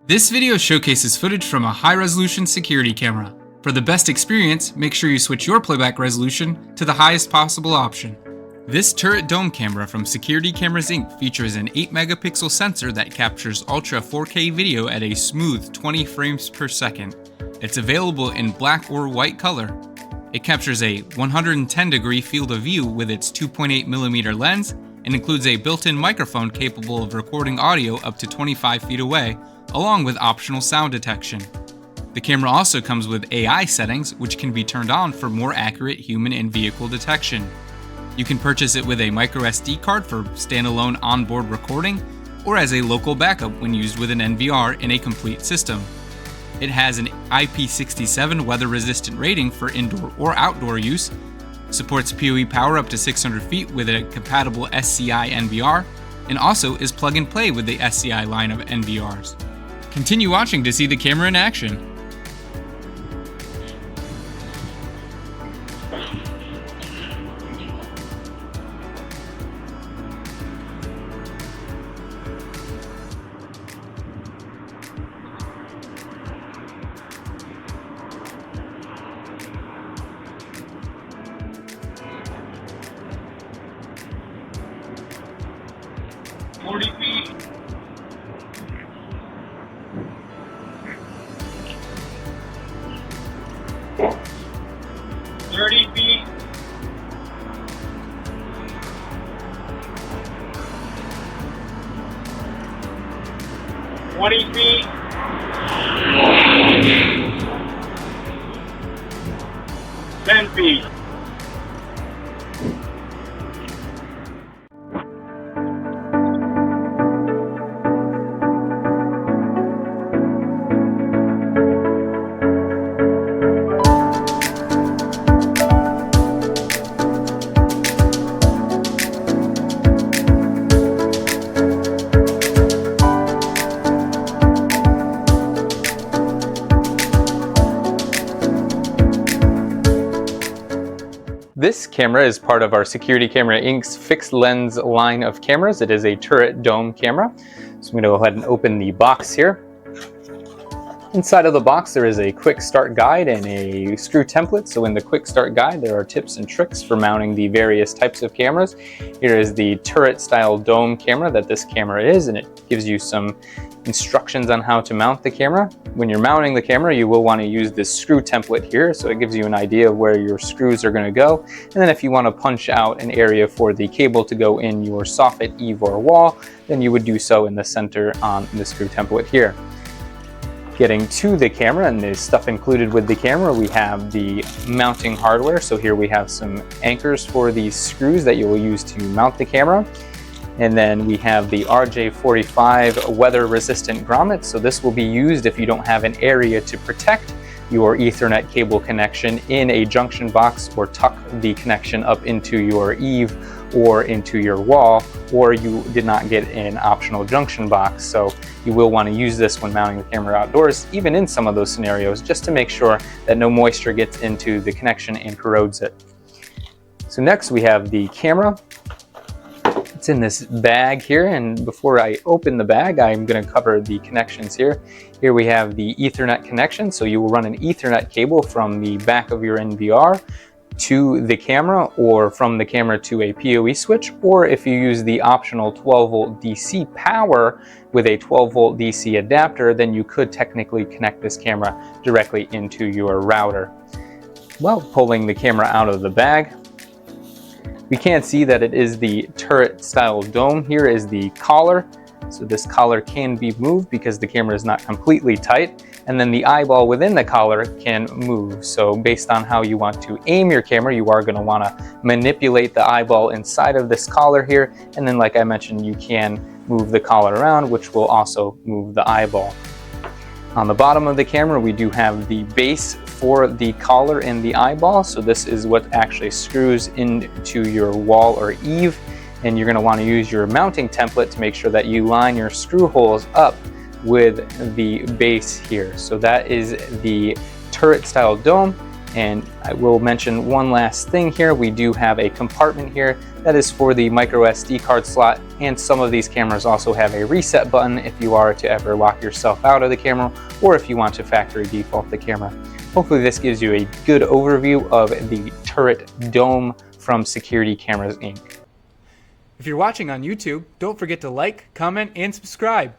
This video showcases footage from a high-resolution security camera. For the best experience, make sure you switch your playback resolution to the highest possible option. This turret dome camera from Security Cameras Inc. features an 8-megapixel sensor that captures Ultra 4K video at a smooth 20 frames per second. It's available in black or white color. It captures a 110-degree field of view with its 2.8mm lens and includes a built-in microphone capable of recording audio up to 25 feet away, along with optional sound detection. The camera also comes with AI settings, which can be turned on for more accurate human and vehicle detection. You can purchase it with a microSD card for standalone onboard recording, or as a local backup when used with an NVR in a complete system. It has an IP67 weather-resistant rating for indoor or outdoor use, supports PoE power up to 600 feet with a compatible SCI NVR, and also is plug-and-play with the SCI line of NVRs. Continue watching to see the camera in action. Feet. 30 feet. 20 feet. 10 feet. This camera is part of our Security Camera Inc.'s fixed lens line of cameras. It is a turret dome camera. So I'm going to go ahead and open the box here. Inside of the box there is a quick start guide and a screw template. So in the quick start guide there are tips and tricks for mounting the various types of cameras. Here is the turret style dome camera that this camera is, and it gives you some instructions on how to mount the camera. When you're mounting the camera, you will want to use this screw template here, so it gives you an idea of where your screws are going to go. And then if you want to punch out an area for the cable to go in your soffit, eave, or wall, then you would do so in the center on the screw template here. Getting to the camera and the stuff included with the camera, we have the mounting hardware. So here we have some anchors for these screws that you will use to mount the camera. And then we have the RJ45 weather resistant grommet. So this will be used if you don't have an area to protect your Ethernet cable connection in a junction box, or tuck the connection up into your eave or into your wall, or you did not get an optional junction box. So you will want to use this when mounting the camera outdoors, even in some of those scenarios, just to make sure that no moisture gets into the connection and corrodes it. So next we have the camera. It's in this bag here, and before I open the bag, I'm going to cover the connections here. Here we have the Ethernet connection, so you will run an Ethernet cable from the back of your NVR to the camera, or from the camera to a PoE switch, or if you use the optional 12-volt DC power with a 12-volt DC adapter, then you could technically connect this camera directly into your router. Well, pulling the camera out of the bag, we can see that it is the turret style dome. Here is the collar. So this collar can be moved because the camera is not completely tight. And then the eyeball within the collar can move. So based on how you want to aim your camera, you are going to want to manipulate the eyeball inside of this collar here. And then, like I mentioned, you can move the collar around, which will also move the eyeball. On the bottom of the camera, we do have the base for the collar and the eyeball. So this is what actually screws into your wall or eave. And you're going to want to use your mounting template to make sure that you line your screw holes up with the base here. So that is the turret style dome. And I will mention one last thing here. We do have a compartment here that is for the microSD card slot, and some of these cameras also have a reset button if you are to ever lock yourself out of the camera, or if you want to factory default the camera. Hopefully this gives you a good overview of the turret dome from Security Cameras Inc. If you're watching on YouTube, don't forget to like, comment, and subscribe.